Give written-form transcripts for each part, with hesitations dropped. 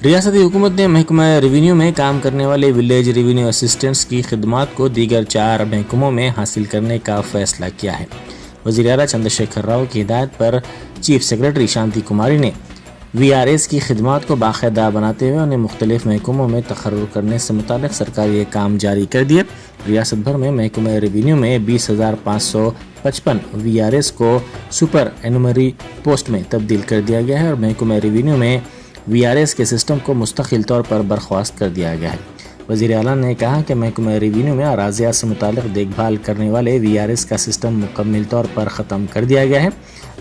रियासती हुकूमत ने महकमा रेवेन्यू में काम करने वाले विलेज रेवेन्यू असिस्टेंट्स की खिदमात को दीगर 4 महकमों में हासिल करने का फैसला किया है। वज़ीर आला चंद्रशेखर राव की हिदायत पर चीफ सेक्रेटरी शांति कुमारी ने VRS की खिदमात को बाकायदा बनाते हुए उन्हें मुख्तलिफ महकमों में तकर्रुर करने से मुतालिक सरकारी काम जारी कर दिए। रियासत भर में महकमा रेवेन्यू में 20,555 VRS को सुपर एनुमरी पोस्ट में तब्दील कर दिया गया है और महकमा रेवेन्यू में VRS के सिस्टम को मुस्तकिल तौर पर बर्खास्त कर दिया गया है। वज़ीर आला ने कहा कि महकमा रेवेन्यू में अराज़ियात से मुतालिक देखभाल करने वाले VRS का सिस्टम मुकम्मल तौर पर ख़त्म कर दिया गया है।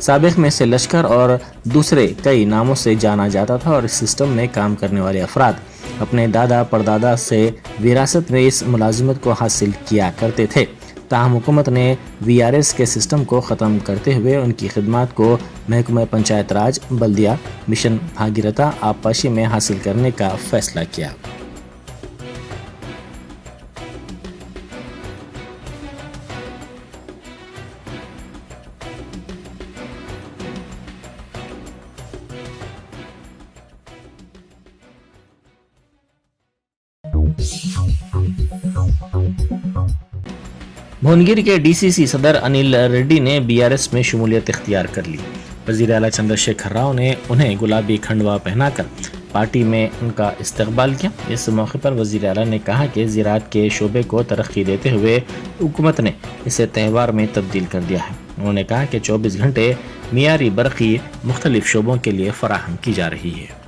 साबिक़ में से लश्कर और दूसरे कई नामों से जाना जाता था और इस सिस्टम में काम करने वाले अफराद अपने दादा परदादा से विरासत में इस मुलाजिमत को हासिल किया करते थे। ताहम हुकूमत ने VRS के सिस्टम को ख़त्म करते हुए उनकी खिदमात को महकमा पंचायत राज, बल्दिया, मिशन भागीरथा आबपाशी में हासिल करने का फैसला किया। भुवनगिर के DCC सदर अनिल रेड्डी ने BRS में शमूलियत इख्तियार कर ली। वज़ीर आला चंद्रशेखर राव ने उन्हें गुलाबी खंडवा पहनाकर पार्टी में उनका इस्तकबाल किया। इस मौके पर वज़ीर आला ने कहा कि ज़राअत के शोबे को तरक्की देते हुए हुकूमत ने इसे त्यौहार में तब्दील कर दिया है। उन्होंने कहा कि 24 घंटे मियारी बरक़ी मुख्तलिफ शोबों के लिए फराहम की जा रही है।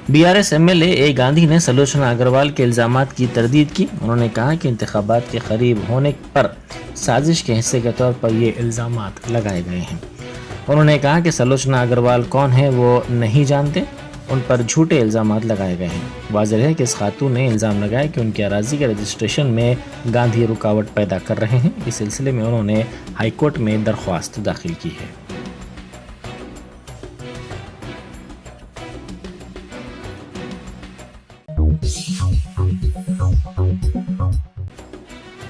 BRS MLA ए गांधी ने सलोचना अग्रवाल के इल्ज़ामात की तरदीद की। उन्होंने कहा कि इंतखाबात के करीब होने पर साजिश के हिस्से के तौर पर ये इल्ज़ामात लगाए गए हैं। उन्होंने कहा कि सलोचना अग्रवाल कौन है वो नहीं जानते, उन पर झूठे इल्ज़ामात लगाए गए हैं। वाज़ेह है कि इस खातून ने इल्ज़ाम लगाया कि उनकी अराज़ी के रजिस्ट्रेशन में गांधी रुकावट पैदा कर रहे हैं। इस सिलसिले में उन्होंने हाईकोर्ट में दरख्वास्त दाखिल की है।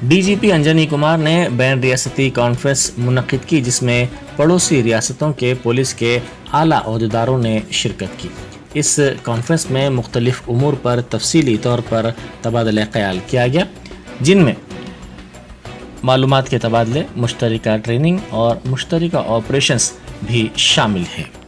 DGP अंजनी कुमार ने बैन रियासती कॉन्फ्रेंस मुनक्किद की, जिसमें पड़ोसी रियासतों के पुलिस के आला ओहदेदारों ने शिरकत की। इस कॉन्फ्रेंस में मुख्तलिफ उमूर पर तफसीली तौर पर तबादला ख्याल किया गया, जिनमें मालूमात के तबादले, मुश्तरका ट्रेनिंग और मुश्तरका ऑपरेशंस भी शामिल है।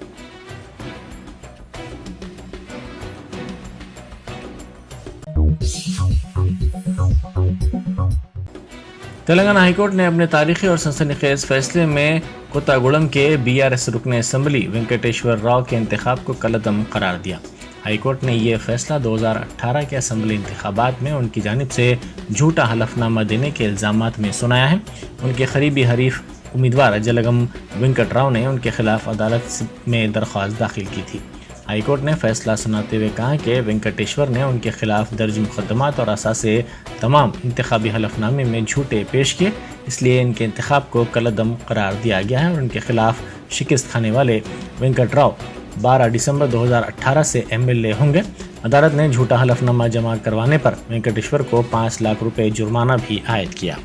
तेलंगाना हाईकोर्ट ने अपने तारीखी और सनसनीखेज फैसले में कोत्तागुड़म के BRS रुकन असम्बली वेंकटेश्वर राव के इंतखाब को कलअदम करार दिया। हाईकोर्ट ने यह फैसला 2018 के असम्बली इंतखाबात में उनकी जानिब से झूठा हलफनामा देने के इल्ज़ामात में सुनाया है। उनके करीबी हरीफ उम्मीदवार जलगम वेंकट राव ने उनके खिलाफ अदालत में दरख्वास्त दाखिल की थी। हाईकोर्ट ने फैसला सुनाते हुए कहा कि वेंकटेश्वर ने उनके खिलाफ दर्ज मुकदमात और असासे तमाम इंतखाबी हलफनामे में झूठे पेश किए, इसलिए इनके इंतखाब को कलअदम करार दिया गया है और उनके खिलाफ शिकस्त खाने वाले वेंकट राव 12 दिसंबर 2018 से MLA होंगे। अदालत ने झूठा हलफनामा जमा करवाने पर वेंकटेश्वर को 5 लाख रुपए जुर्माना भी आयद किया।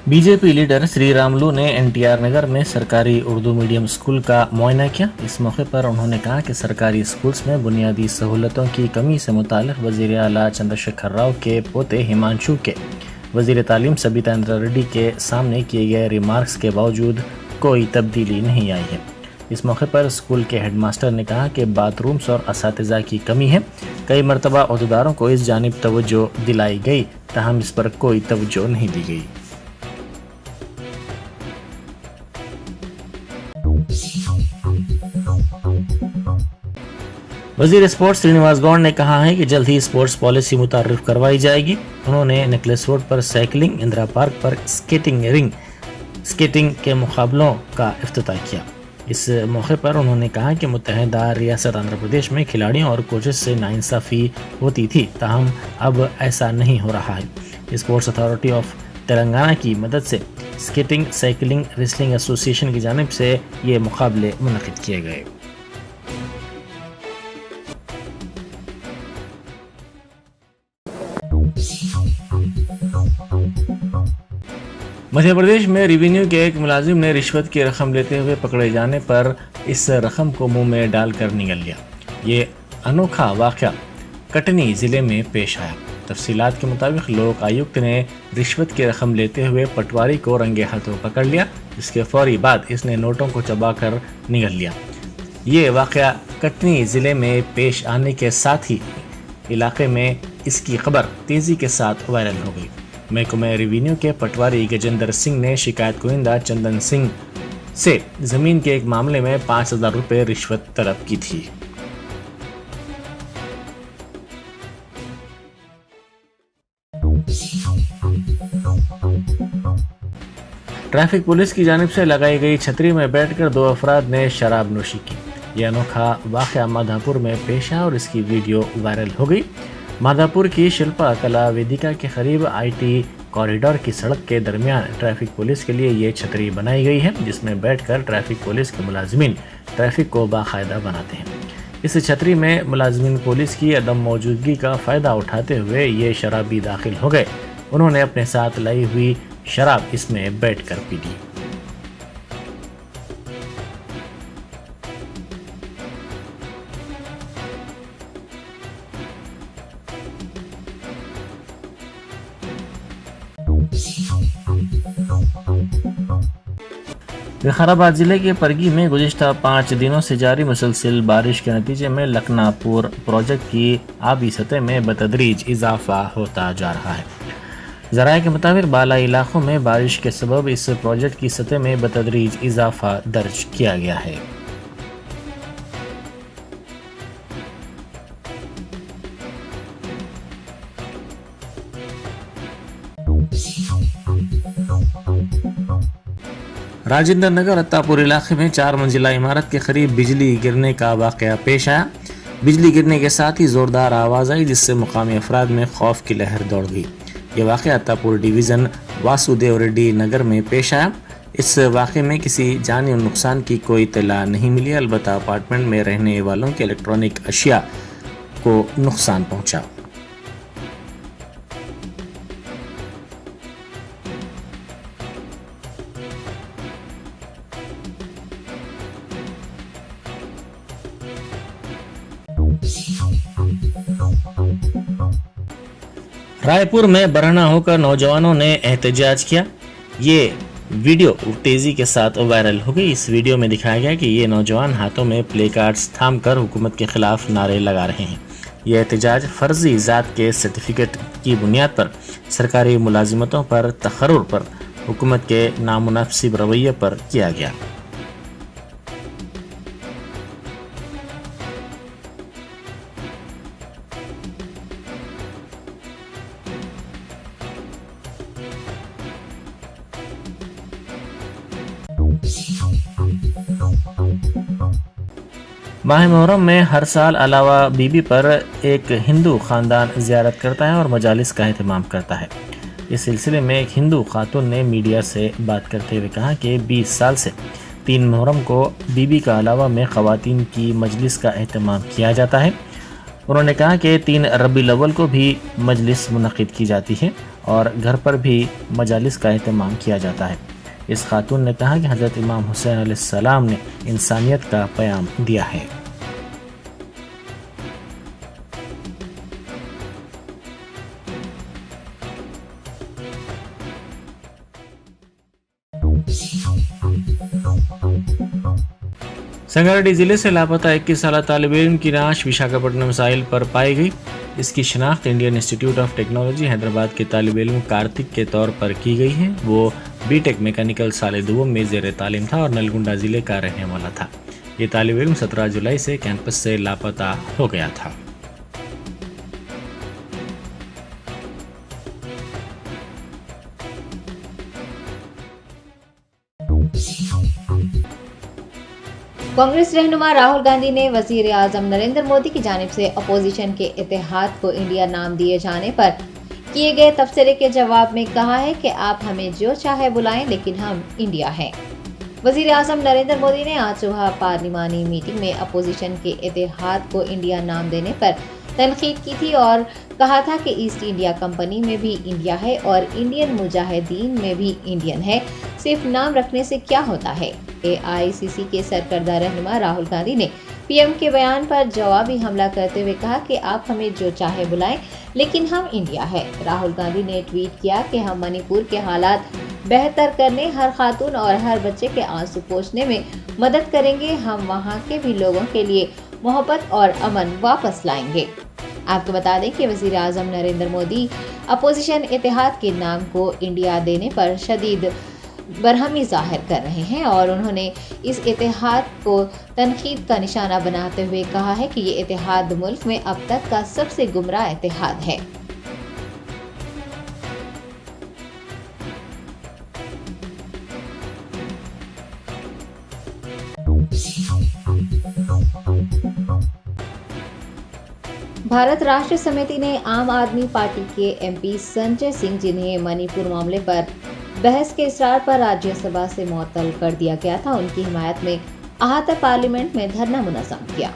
बीजेपी लीडर श्री रामुलु ने NTR नगर में सरकारी उर्दू मीडियम स्कूल का मुआयना किया। इस मौके पर उन्होंने कहा कि सरकारी स्कूल्स में बुनियादी सहूलतों की कमी से मुताल्लिक वज़ीर आला चंद्रशेखर राव के पोते हिमांशु के वज़ीर तालीम सबिता इंद्रा रेड्डी के सामने किए गए रिमार्क्स के बावजूद कोई तब्दीली नहीं आई है। इस मौके पर स्कूल के हेडमास्टर ने कहा कि बाथरूम्स और असातिज़ा की कमी है। कई मरतबा अहदेदारों को इस जानिब तवज्जो दिलाई गई, ताहम इस पर कोई तवज्जो नहीं दी गई। वज़ीर स्पोर्ट्स श्रीनिवास गौड़ ने कहा है कि जल्द ही स्पोर्ट्स पॉलिसी मुतारिफ करवाई जाएगी। उन्होंने नेकलेस रोड पर साइकिलिंग, इंदिरा पार्क पर स्केटिंग के मुकाबलों का इफ्तिताह किया। इस मौके पर उन्होंने कहा कि मुत्तहिदा रियासत आंध्र प्रदेश में खिलाड़ियों और कोचेस से नाइंसाफ़ी होती थी, ताहम अब ऐसा नहीं हो रहा है। स्पोर्ट्स अथॉरिटी ऑफ तेलंगाना की मदद से स्केटिंग, साइकिलिंग, रेसलिंग एसोसिएशन की जानिब से ये मुकाबले मुनक़िद किए गए। मध्य प्रदेश में रेवेन्यू के एक मुलाजिम ने रिश्वत की रकम लेते हुए पकड़े जाने पर इस रकम को मुंह में डालकर निगल लिया। ये अनोखा वाक़या कटनी ज़िले में पेश आया। तफसीलात के मुताबिक लोक आयुक्त ने रिश्वत की रकम लेते हुए पटवारी को रंगे हाथों पकड़ लिया, जिसके फौरी बाद इसने नोटों को चबाकर निगल लिया। ये वाक़या कटनी ज़िले में पेश आने के साथ ही इलाके में इसकी खबर तेज़ी के साथ वायरल हो गई। महकमा रेवेन्यू के पटवारी गजेंद्र सिंह ने शिकायत कुनिंदा चंदन सिंह से ज़मीन के एक मामले में 5,000 रुपये रिश्वत तलब की थी। ट्रैफिक पुलिस की जानिब से लगाई गई छतरी में बैठकर 2 अफराद ने शराब नोशी की। यह अनोखा वाक़या माधापुर में पेश आया और इसकी वीडियो वायरल हो गई। माधापुर की शिल्पा कला वेदिका के करीब IT कॉरिडोर की सड़क के दरमियान ट्रैफिक पुलिस के लिए ये छतरी बनाई गई है, जिसमें बैठकर ट्रैफिक पुलिस के मुलाजिमीन ट्रैफिक को बाकायदा बनाते हैं। इस छतरी में मुलाजिमीन पुलिस की अदम मौजूदगी का फ़ायदा उठाते हुए ये शराबी दाखिल हो गए। उन्होंने अपने साथ लाई हुई शराब इसमें बैठकर पी ली। विकाराबाद जिले के परगी में गुज़िश्ता 5 दिनों से जारी मुसलसल बारिश के नतीजे में लखनापुर प्रोजेक्ट की आबी सतह में बतदरीज इजाफा होता जा रहा है। ज़राए के मुताबिक बालाई इलाकों में बारिश के सबब इस प्रोजेक्ट की सतह में बतदरीज इजाफा दर्ज किया गया है। राजेंद्र नगर अत्तापुर इलाके में 4 मंजिला इमारत के करीब बिजली गिरने का वाक़या पेश आया। बिजली गिरने के साथ ही ज़ोरदार आवाज़ आई, जिससे मुकामी अफराद में खौफ की लहर दौड़ गई। ये वाक़या अत्तापुर डिवीज़न वासुदेव रेड्डी नगर में पेश आया। इस वाक़े में किसी जानी और नुकसान की कोई इत्तला नहीं मिली, अलबत्ता अपार्टमेंट में रहने वालों के इलेक्ट्रॉनिक अशिया को नुकसान पहुँचा। रायपुर में बरहना होकर नौजवानों ने एहतजाज किया। ये वीडियो तेजी के साथ वायरल हो गई। इस वीडियो में दिखाया गया कि ये नौजवान हाथों में प्ले कार्ड्स थामकर हुकूमत के खिलाफ नारे लगा रहे हैं। ये एहतजाज फर्जी ज़ात के सर्टिफिकेट की बुनियाद पर सरकारी मुलाजिमतों पर तखर्रुर पर हुकूमत के नामुनासिब रवैये पर किया गया। माह मुहर्रम में हर साल अलावा बीबी पर एक हिंदू ख़ानदान ज़ियारत करता है और मजालिस का एहतमाम करता है। इस सिलसिले में एक हिंदू खातून ने मीडिया से बात करते हुए कहा कि 20 साल से 3 मुहर्रम को बीबी का अलावा में ख़वातीन की मजलिस का एहतमाम किया जाता है। उन्होंने कहा कि 3 रबीउल अव्वल को भी मजलिस मुनक़िद की जाती है और घर पर भी मजालिस का एहतमाम किया जाता है। इस खातून ने कहा कि हज़रत इमाम हुसैन अलैहिस्सलाम ने इंसानियत का पैगाम दिया है। संगारेड्डी जिले से लापता 21 साल तालिब इल्म की लाश विशाखापट्टनम साहिल पर पाई गई। इसकी शनाख्त Indian institute of technology Hyderabad के तालिब इल्म कार्तिक के तौर पर की गई है। वो बीटेक मैकेनिकल साल दुवम में ज़ेर तालीम था और नलगुंडा ज़िले का रहने वाला था। ये तालिब इल्म 17 जुलाई से कैंपस से लापता हो गया था। कांग्रेस रहनुमा राहुल गांधी ने वजीर आजम नरेंद्र मोदी की जानिब से अपोजिशन के इत्तेहाद को इंडिया नाम दिए जाने पर किए गए तबसरे के जवाब में कहा है कि आप हमें जो चाहे बुलाएं, लेकिन हम इंडिया हैं। वजीर आजम नरेंद्र मोदी ने आज सुबह पार्लिमानी मीटिंग में अपोजिशन के इत्तेहाद को इंडिया नाम देने पर तनकीद की थी और कहा था कि ईस्ट इंडिया कंपनी में भी इंडिया है और इंडियन मुजाहिदीन में भी इंडियन है। सिर्फ नाम रखने से क्या होता है। AICC के सरकर्दा रहनुमा राहुल गांधी ने PM के बयान पर जवाबी हमला करते हुए कहा कि आप हमें जो चाहे बुलाएं, लेकिन हम इंडिया है। राहुल गांधी ने ट्वीट किया कि हम मणिपुर के हालात बेहतर करने, हर खातून और हर बच्चे के आंसू पोंछने में मदद करेंगे। हम वहां के भी लोगों के लिए मोहब्बत और अमन वापस लाएंगे। आपको बता दें कि वजीर आजम नरेंद्र मोदी अपोजिशन इत्तेहाद के नाम को इंडिया देने पर शदीद बरहमी जाहिर कर रहे हैं और उन्होंने इस इत्तेहाद को तनकीद का निशाना बनाते हुए कहा है कि ये इत्तेहाद मुल्क में अब तक का सबसे गुमराह इत्तेहाद है। भारत राष्ट्र समिति ने आम आदमी पार्टी के MP संजय सिंह, जिन्हें मणिपुर मामले पर बहस के इसरार पर राज्यसभा से मुअत्तल कर दिया गया था, उनकी हिमायत में आहता पार्लियामेंट में धरना मुनज़्ज़म किया।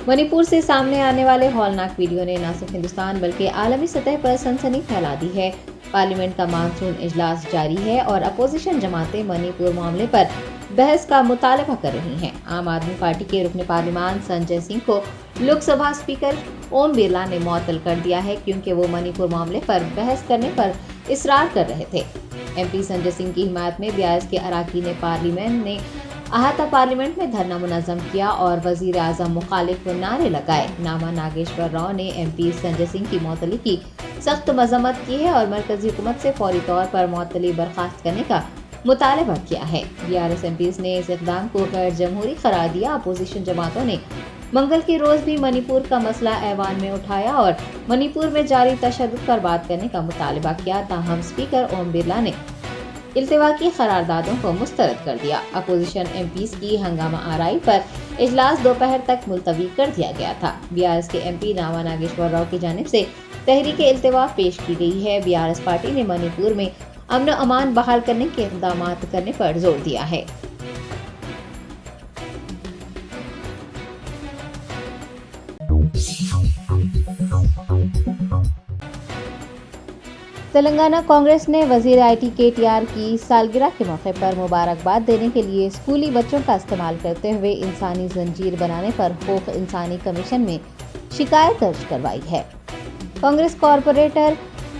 मणिपुर से सामने आने वाले हौलनाक वीडियो ने न सिर्फ हिंदुस्तान बल्कि आलमी सतह पर सनसनी फैला दी है। पार्लियामेंट का मानसून इजलास जारी है और अपोजिशन जमातें मणिपुर मामले पर बहस का मुतालबा कर रही हैं। आम आदमी पार्टी के रुकन पार्लिमान संजय सिंह को लोकसभा स्पीकर ओम बिरला ने मुअत्तल कर दिया है, क्योंकि वो मणिपुर मामले पर बहस करने पर इसरार कर रहे थे। MP संजय सिंह की हिमायत में BRS के अराकीन पार्लियामेंट ने आहता पार्लियामेंट में धरना मुनज़्ज़म किया और वजीर आजम मुखालिफ नारे लगाए। नामा नागेश्वर राव ने MP संजय सिंह की मुअत्तली की सख्त मजम्मत की है और मरकजी हुकूमत से फौरी तौर पर मुअत्तली बर्खास्त करने का मुतालबा किया है। BRS MPs ने इस इक़दाम को गैर जमहूरी करार दिया। अपोजिशन जमातों ने मंगल के रोज भी मणिपुर का मसला ऐवान में उठाया और मणिपुर में जारी तशद्दुद पर बात करने का मुतालबा किया। ताहम स्पीकर ओम बिरला ने इल्तिवाकी करारदादों को मुस्तरद कर दिया। अपोजिशन MPs की हंगामा आराई पर इजलास दोपहर तक मुलतवी कर दिया गया था। BRS के MP नामा नागेश्वर राव की जानिब से तहरीक इल्तिवा पेश की गई है। BRS पार्टी ने मणिपुर में अमन अमान बहाल करने के इक़दाम करने पर जोर दिया है। तेलंगाना कांग्रेस ने वजीर IT KTR की सालगिरह के मौके पर मुबारकबाद देने के लिए स्कूली बच्चों का इस्तेमाल करते हुए इंसानी जंजीर बनाने पर हुकूक इंसानी कमीशन में शिकायत दर्ज करवाई है। कांग्रेस कॉरपोरेटर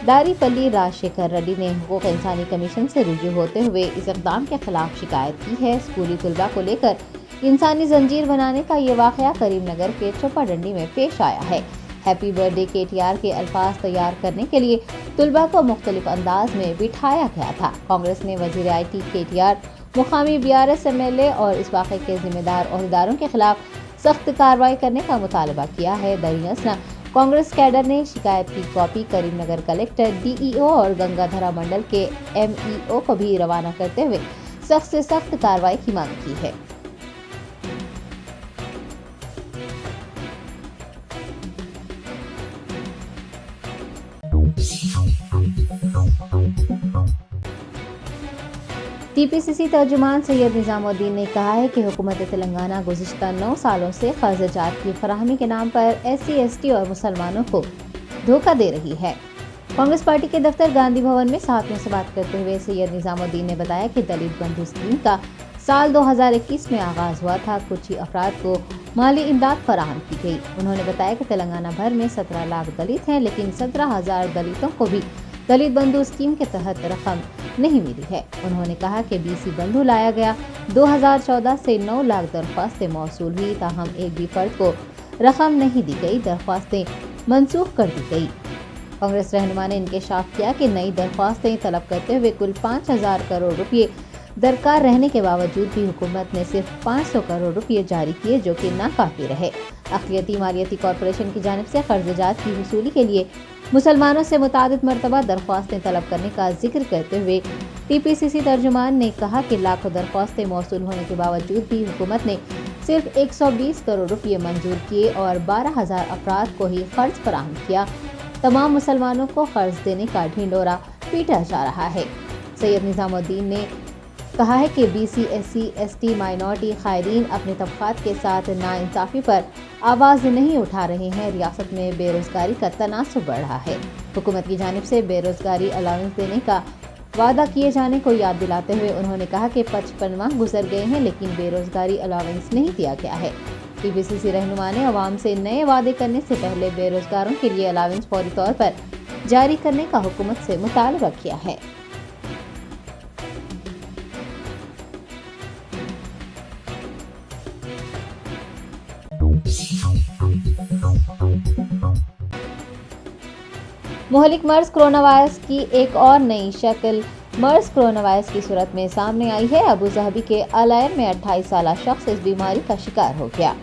दारीपल्ली राजशेखर रेड्डी ने हुकूक इंसानी कमीशन से रुजू होते हुए इस इक़दाम के खिलाफ शिकायत की है। स्कूली तलबा को लेकर इंसानी जंजीर बनाने का ये वाक़या करीमनगर के चोपाडंडी में पेश आया है। हैप्पी बर्थडे KTR के अल्फाज तैयार करने के लिए तलबा को मुख्तलिफ अंदाज में बिठाया गया था। कांग्रेस ने वजीर IT KTR, मुकामी BRS MLA और इस वाक़े के जिम्मेदार ओहदेदारों के खिलाफ सख्त कार्रवाई करने का मुतालबा किया है। दरियासना कांग्रेस कैडर ने शिकायत की कॉपी करीमनगर कलेक्टर DEO और गंगाधरा मंडल के MEO को भी रवाना करते हुए सख्त से सख्त कार्रवाई की मांग की है। TPCC तर्जुमान सैयद निजामुद्दीन ने कहा है कि हुकूमत तेलंगाना गुज़िश्ता 9 सालों से क़र्ज़-ए-जात की फराहमी के नाम पर SC, ST और मुसलमानों को धोखा दे रही है। कांग्रेस पार्टी के दफ्तर गांधी भवन में साथियों से बात करते हुए सैयद निजामुद्दीन ने बताया कि दलित बंधु स्कीम का साल 2021 में आगाज हुआ था। कुछ ही अफराद को माली इमदाद फराहम की गई। उन्होंने बताया कि तेलंगाना भर में 17 लाख दलित हैं, लेकिन 17,000 दलितों को भी दलित बंधु स्कीम के तहत रकम नहीं मिली है। उन्होंने कहा कि BC बंधु लाया गया। 2014 से 9 लाख दरख्वास्तें मौसूल हुई, ताहम एक भी फर्द को रकम नहीं दी गई। दरख्वास्तें मनसूख कर दी गई। कांग्रेस रहनुमा ने इंकशाफ किया कि नई दरख्वास्तें तलब करते हुए कुल 5,000 करोड़ रुपये दरकार रहने के बावजूद भी हुकूमत ने सिर्फ 500 करोड़ रुपये जारी किए, जो कि नाकाफी रहे। अक़लियती मालियती कॉरपोरेशन की जानिब से क़र्ज़-ए-जात की वसूली के लिए मुसलमानों से मुतादिद मरतबा दरख्वास्तें तलब करने का जिक्र करते हुए TPCC तर्जुमान ने कहा कि लाखों दरख्वास्तें मौसूल होने के बावजूद भी हुकूमत ने सिर्फ 120 करोड़ रुपये मंजूर किए और 12,000 अफराद को ही क़र्ज़ फराहम किया। तमाम मुसलमानों को कर्ज देने का ढिंढोरा पीटा जा रहा है। सैयद निजामुद्दीन ने कहा है कि BC, SC, ST माइनॉरिटी कायदीन अपने तबकात के साथ नाइंसाफी पर आवाज़ नहीं उठा रहे हैं। रियासत में बेरोजगारी का तनासुब बढ़ रहा है। हुकूमत की जानिब से बेरोजगारी अलाउंस देने का वादा किए जाने को याद दिलाते हुए उन्होंने कहा कि 55 माह गुजर गए हैं लेकिन बेरोजगारी अलाउंस नहीं दिया गया है। PBCC रहनुमा ने अवाम से नए वादे करने से पहले बेरोजगारों के लिए अलाउंस फौरी तौर पर जारी करने का हुकूमत से मुतालबा किया है। मुहलिक मर्ज कोरोना वायरस की एक और नई शक्ल मर्ज कोरोना वायरस की सूरत में सामने आई है। अबू धाबी के अलायन में 28 साल शख्स इस बीमारी का शिकार हो गया।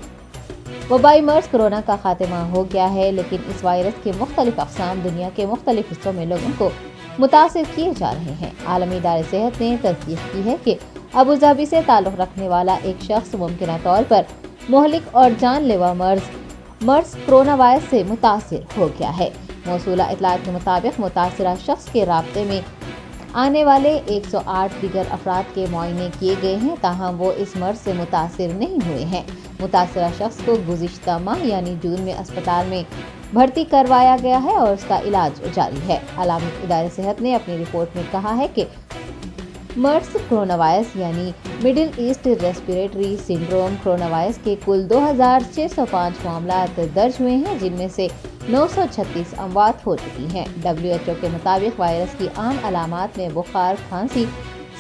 वबाई मर्ज कोरोना का खात्मा हो गया है लेकिन इस वायरस के मुख्तलिफ अक़साम दुनिया के मुख्तलिफ हिस्सों में लोगों को मुतासिर किए जा रहे हैं। आलमी इदारे सेहत ने तस्दीक की है कि अबू धाबी से ताल्लुक़ रखने वाला एक शख्स मुमकिना तौर पर मुहलिक और जानलेवा मर्ज कोरोना वायरस से मुतासिर हो गया है। मौसूला इत्तलात के मुताबिक मुतासिरा शख्स के राब्ते में आने वाले 108 दीगर अफराद के मुआयने किए गए हैं, ताहम वो इस मर्ज से मुतासिर नहीं हुए हैं। मुतासिरा शख्स को गुज़िश्ता माह यानी जून में अस्पताल में भर्ती करवाया गया है और उसका इलाज जारी है। आलमी इदारे सेहत ने अपनी रिपोर्ट में कहा है कि मर्ज कोरोना वायरस यानी middle east respiratory syndrome corona virus के कुल 2605 मामला दर्ज हुए हैं, जिनमें से 936 अमवात हो चुकी हैं। WHO के मुताबिक वायरस की आम अलामात में बुखार, खांसी,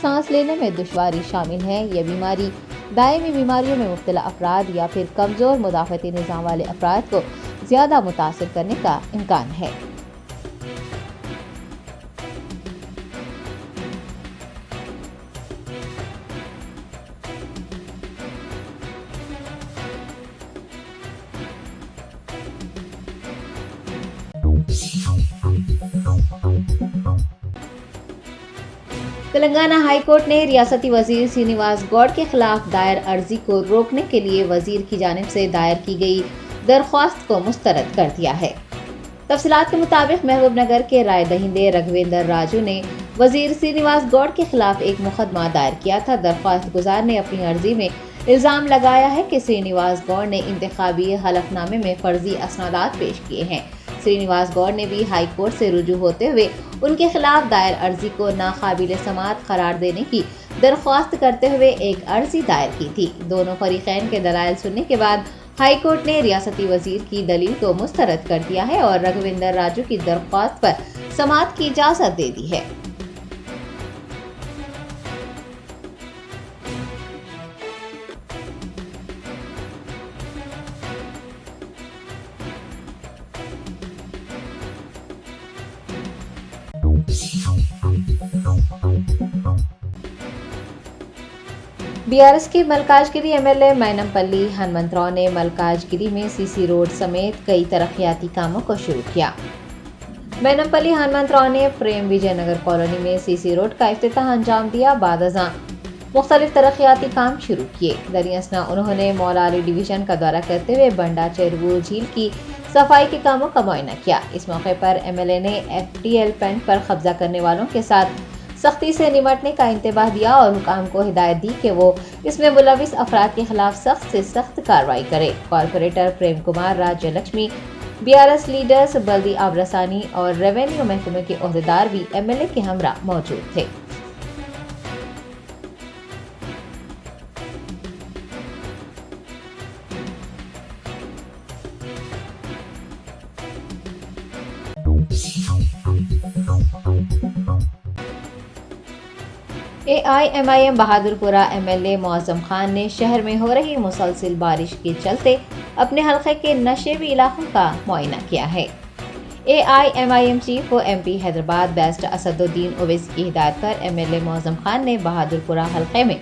सांस लेने में दुश्वारी शामिल है। यह बीमारी दायमी बीमारियों में मुब्तला अफराद या फिर कमज़ोर मुदाफ़ती निज़ाम वाले अफराद को ज़्यादा मुतासिर करने का इम्कान है। तेलंगाना हाई कोर्ट ने रियासती वजीर श्रीनिवास गौड़ के खिलाफ दायर अर्जी को रोकने के लिए वजीर की जानिब से दायर की गई दरख्वास्त को मुस्तरद कर दिया है। तफसीलात के मुताबिक महबूब नगर के राय दहिंदे रघुवेंद्र राजू ने वजीर श्रीनिवास गौड़ के खिलाफ एक मुकदमा दायर किया था। दरख्वास्त गुजार ने अपनी अर्जी में इल्जाम लगाया है कि श्रीनिवास गौड़ ने इंतखाबी हलफनामे में फर्जी असनादात पेश किए हैं। श्रीनिवास गौड़ ने भी हाई कोर्ट से रुजू होते हुए उनके खिलाफ दायर अर्जी को नाकाबिल समाअत करार देने की दरख्वास्त करते हुए एक अर्जी दायर की थी। दोनों फरीकैन के दलाइल सुनने के बाद हाई कोर्ट ने रियासती वजीर की दलील को मुस्तरद कर दिया है और रघुवेंद्र राजू की दरख्वास्त पर समाअत की इजाजत दे दी है। BRS के मलकाजगिरी MLA मैनमपल्ली हनुमंतराव ने मलकाजगिरी में CC रोड समेत कई तरक्याती कामों को शुरू किया। मैनमपल्ली हनुमंतराव ने प्रेम विजय नगर कॉलोनी में CC रोड का इफ्तिताह अंजाम दिया। बाद अज़ां मुख्तलिफ तरक्याती काम शुरू किए। दरियासना उन्होंने मौला अली डिवीजन का दौरा करते हुए बंडा चेरवू झील की सफाई के कामों का मुआयना किया। इस मौके पर MLA ने FTL पेंट पर कब्जा करने वालों के साथ सख्ती से निपटने का इंतबाह दिया और हुकाम को हिदायत दी कि वो इसमें मुलविस अफराद के खिलाफ सख्त से सख्त कार्रवाई करे। कॉर्पोरेटर प्रेम कुमार, राज्य लक्ष्मी, BRS लीडर्स, बल्दी आबरसानी और रेवेन्यू महकमे के ओहदेदार भी MLA के हमरा मौजूद थे। AIMIM बहादुरपुरा MLA मौज़म खान ने शहर में हो रही मुसलसल बारिश के चलते अपने हल्के के नशेबी इलाकों का मुआयना किया है। AIMIM चीफ व MP हैदराबाद बेस्ट असदुद्दीन ओवैसी की हिदायत पर MLA मौज़म खान ने बहादुरपुरा हल्के में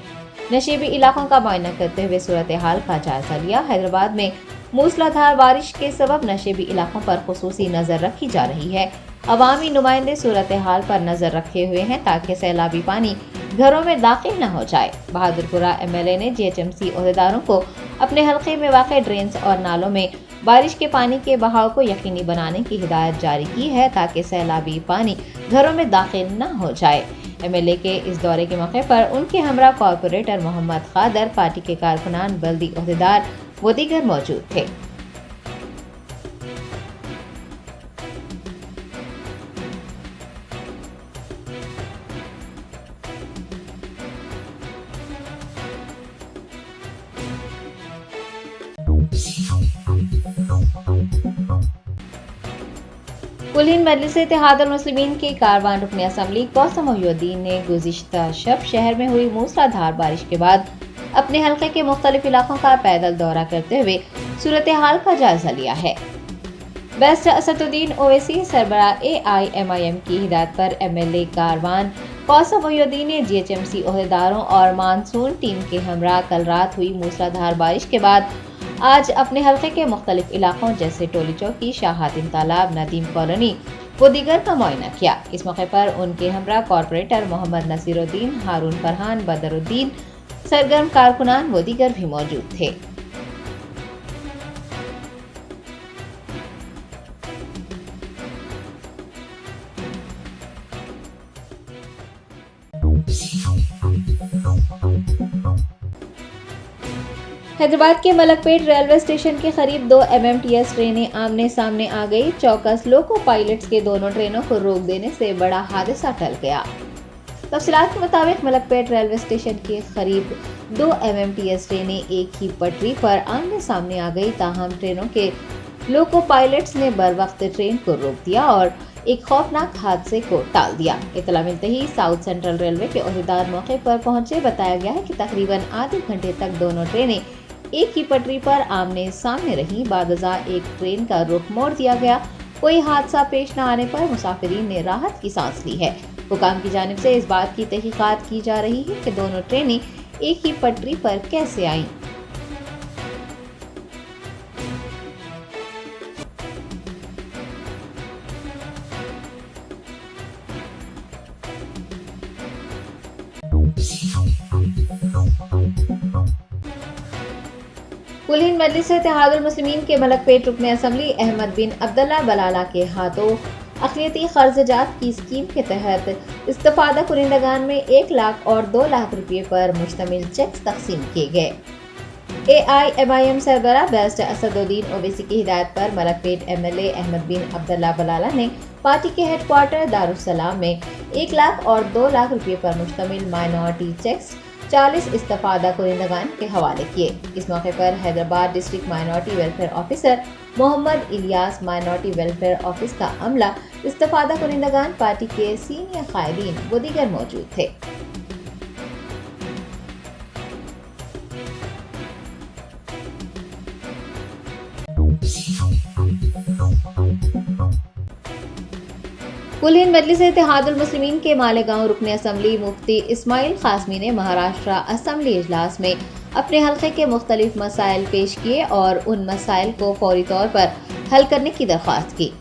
नशेबी इलाकों का मुआयना करते हुए सूरत हाल का जायजा लिया। हैदराबाद में मूसलाधार बारिश के सबब नशेबी इलाकों पर खुसूसी नजर रखी जा रही है। अवामी नुमाइंदे सूरत हाल पर नजर रखे हुए हैं ताकि सैलाबी पानी घरों में दाखिल न हो जाए। बहादुरपुरा MLA ने GHMC ओहदेदारों को अपने हल्के में वाक़ ड्रेन्स और नालों में बारिश के पानी के बहाव को यकीनी बनाने की हिदायत जारी की है ताकि सैलाबी पानी घरों में दाखिल न हो जाए। एमएलए के इस दौरे के मौके पर उनके हमरा कॉरपोरेटर मोहम्मद खादर, पार्टी के कारकुनान, बल्दी ओहदेदार व दीगर मौजूद थे। कुलीन मजलिस इत्तेहादुल मुस्लिमीन के कारवान रुकन असम्बली कौसम मोहिउद्दीन ने गुज़िश्ता शब शहर में हुई मूसलाधार बारिश के बाद अपने हल्के के मुख्तलिफ इलाकों का पैदल दौरा करते हुए सूरत हाल का जायजा लिया है। बेस्ट असदुद्दीन ओवैसी सरबरा AIMIM की हिदायत पर एमएलए कारवान कौसम मोहिउद्दीन ने GHMC ओहदेदारों और मानसून टीम के हमरा कल रात हुई मूसलाधार बारिश के बाद आज अपने हल्के के मुख्तलिफ इलाकों जैसे टोली चौकी, शाहातिन तालाब, नदीम कॉलोनी व दीगर का मुआयना किया। इस मौके पर उनके हमरा कॉरपोरेटर मोहम्मद नसीरुद्दीन, हारून फरहान, बदरुद्दीन, सरगर्म कारकुनान व दीगर भी मौजूद थे। हैदराबाद के मलकपेट रेलवे स्टेशन के करीब 2 MMTS ट्रेनें आमने सामने आ गई। चौकस लोको पायलट्स के दोनों ट्रेनों को रोक देने से बड़ा हादसा टल गया। तफसीलात के मुताबिक मलकपेट रेलवे स्टेशन के करीब 2 MMTS ट्रेनें एक ही पटरी पर आमने सामने आ गई, ताहम ट्रेनों के लोको पायलट्स ने बर वक्त ट्रेन को रोक दिया और एक खौफनाक हादसे को टाल दिया। इतला मिलते ही साउथ सेंट्रल रेलवे के ओहदेदार मौके पर पहुंचे। बताया गया है कि तकरीबन आधे घंटे तक दोनों ट्रेनें एक ही पटरी पर आमने सामने रही। बादजा एक ट्रेन का रुख मोड़ दिया गया। कोई हादसा पेश न आने पर मुसाफिरीन ने राहत की सांस ली है। हुकाम की जानिब से इस बात की तहकीकात की जा रही है कि दोनों ट्रेनें एक ही पटरी पर कैसे आईं। कुलीन मजलिस इत्तेहादुल मुस्लिमीन के मलकपेट रुकन असम्बली अहमद बिन अब्दुल्ला बलाला के हाथों अक़लियती क़र्ज़जात की स्कीम के तहत इस्तिफ़ादा कुनिंदगान में 1 लाख और 2 लाख रुपये पर मुश्तमिल चेक तक़सीम किए गए। AIMIM सरबराह बेस्ट असदुद्दीन ओवैसी की हिदायत पर मलकपेट MLA अहमद बिन अब्दुल्ला बलाला ने पार्टी के हेडक्वार्टर दारुस्सलाम में 1 लाख और 2 लाख रुपये पर मुश्तमिल माइनॉरिटी चेक्स 40 इस्तिफ़ादा कुनिंदगान के हवाले किए। इस मौके पर Hyderabad district minority welfare officer Mohammed Ilyas, minority welfare office का अमला, इस्तिफ़ादा कुनिंदगान, पार्टी के सीनियर कायदीन व दीगर मौजूद थे। कुलीन मजलिस इत्तेहादुल मुस्लिमीन के मालेगांव रुकन असम्बली मुफ्ती इस्माइल कासमी ने महाराष्ट्र असम्बली इजलास में अपने हल्के के मुख्तलिफ मसाइल पेश किए और उन मसाइल को फौरी तौर पर हल करने की दरख्वास्त की।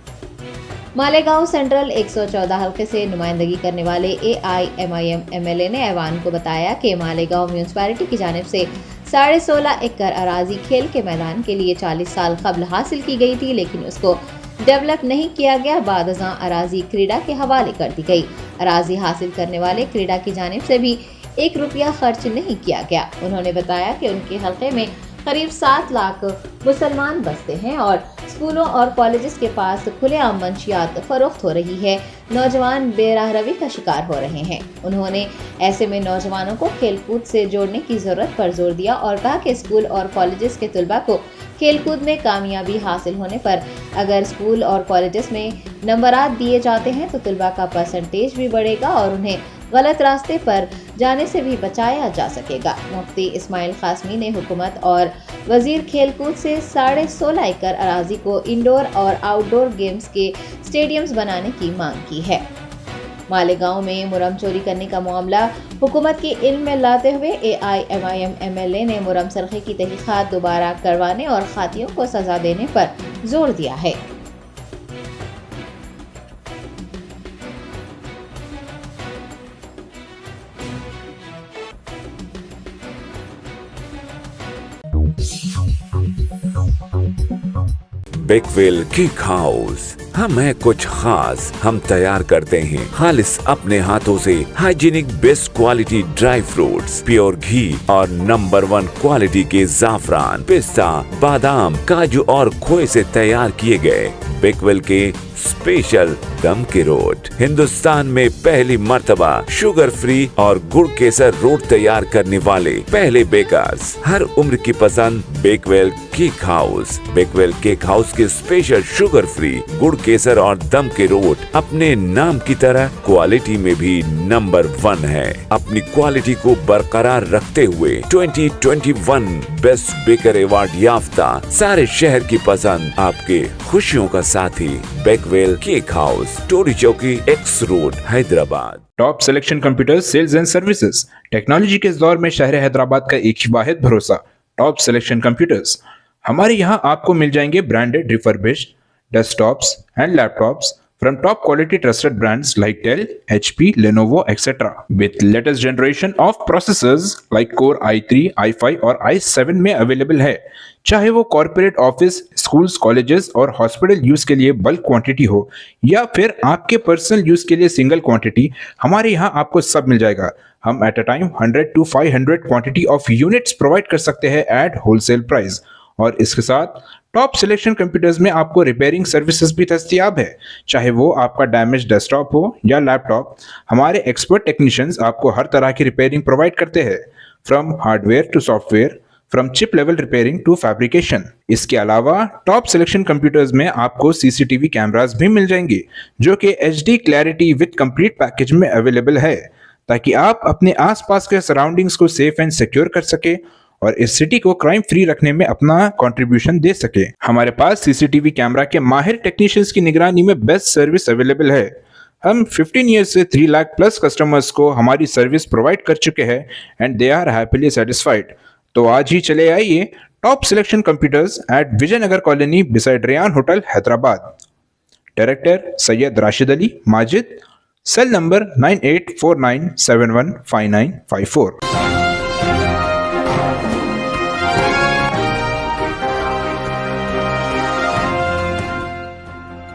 मालेगांव सेंट्रल 114 हल्के से नुमाइंदगी करने वाले AIMIM MLA ने ऐवान को बताया कि मालेगांव म्यूनसिपालिटी की जानिब से 16.5 एकड़ अराजी खेल के मैदान के लिए 40 साल कबल हासिल की गई थी, लेकिन उसको डेवलप नहीं किया गया। बादज़ां अराजी क्रीडा के हवाले कर दी गई। अराजी हासिल करने वाले क्रीडा की जानिब से भी 1 रुपया खर्च नहीं किया गया। उन्होंने बताया कि उनके हल्के में करीब 7 लाख मुसलमान बसते हैं और स्कूलों और कॉलेजेस के पास खुलेआम मंशियात फरोख्त हो रही है। नौजवान बेराहरवी का शिकार हो रहे हैं। उन्होंने ऐसे में नौजवानों को खेलकूद से जोड़ने की ज़रूरत पर जोर दिया और कहा कि स्कूल और कॉलेजेस के तलबा को खेलकूद में कामयाबी हासिल होने पर अगर स्कूल और कॉलेजेस में नंबरात दिए जाते हैं तो तलबा का परसेंटेज भी बढ़ेगा और उन्हें गलत रास्ते पर जाने से भी बचाया जा सकेगा। मुफ्ती इस्माइल कासमी ने हुकूमत और वजीर खेलकूद से 16.5 एकड़ अराजी को इंडोर और आउटडोर गेम्स के स्टेडियम्स बनाने की मांग की है। मालेगांव में मुरम चोरी करने का मामला हुकूमत के इल्म में लाते हुए AIMIM MLA ने मुरम सरखे की तहकीकात दोबारा करवाने और खातियों को सजा देने पर जोर दिया है। Bakewell cake house. हम है कुछ खास, हम तैयार करते हैं खालिस अपने हाथों से hygienic best quality dry fruits, pure घी और नंबर 1 क्वालिटी के जाफरान, पिस्ता, बादाम, काजू और खोए से तैयार किए गए बेकवेल के स्पेशल दम के रोट। हिंदुस्तान में पहली मर्तबा शुगर फ्री और गुड़ केसर रोट तैयार करने वाले पहले बेकर्स। हर उम्र की पसंद Bakewell cake house. Bakewell cake house के स्पेशल शुगर फ्री, गुड़ केसर और दम के रोट अपने नाम की तरह क्वालिटी में भी नंबर 1 है। अपनी क्वालिटी को बरकरार रखते हुए 2021 बेस्ट बेकर अवार्ड याफ्ता सारे शहर की पसंद, आपके खुशियों का साथी Bakewell cake house, Toli Chowki, X road, Hyderabad. Top selection computers sales and services. Technology के इस दौर में शहर हैदराबाद का एक ही वाहिद भरोसा टॉप सिलेक्शन कंप्यूटर्स। हमारे यहाँ आपको मिल जाएंगे branded refurbished desktops and laptops from top quality trusted brands like Dell, HP, Lenovo, etc. with latest generation of processors like Core i3, i5 और i7 में अवेलेबल है। चाहे वो कॉर्पोरेट ऑफिस, स्कूल्स, कॉलेजेस और हॉस्पिटल यूज के लिए bulk quantity हो या फिर आपके पर्सनल यूज के लिए सिंगल क्वांटिटी, हमारे यहाँ आपको सब मिल जाएगा। हम at a time 100 to 500 quantity of units provide कर सकते हैं एट होलसेल प्राइस। और इसके साथ टॉप सिलेक्शन कंप्यूटर्स में आपको रिपेयरिंग सर्विसेज भी दस्तयाब है। चाहे वो आपका डैमेज डेस्कटॉप हो या लैपटॉप, हमारे एक्सपर्ट टेक्नीशियंस आपको हर तरह की रिपेयरिंग प्रोवाइड करते हैं, from hardware to software, from chip level repairing to fabrication. इसके अलावा टॉप सिलेक्शन कंप्यूटर्स में आपको सीसीटीवी कैमरास भी मिल जाएंगे जो कि HD clarity with complete package में अवेलेबल है, ताकि आप अपने आसपास के सराउंडिंग्स को सेफ एंड सिक्योर कर सके और इस सिटी को क्राइम फ्री रखने में अपना कंट्रीब्यूशन दे सके। हमारे पास सीसीटीवी कैमरा के माहिर टेक्नीशियंस की निगरानी में बेस्ट सर्विस अवेलेबल है। हम 15 ईयर्स से 3 लाख प्लस कस्टमर्स को हमारी सर्विस प्रोवाइड कर चुके हैं and they are happily satisfied. तो आज ही चले आइए top selection computers at Vijayanagar colony beside Rayan hotel, Hyderabad. Director Syed Rashid Ali Majid, cell number 9849715954।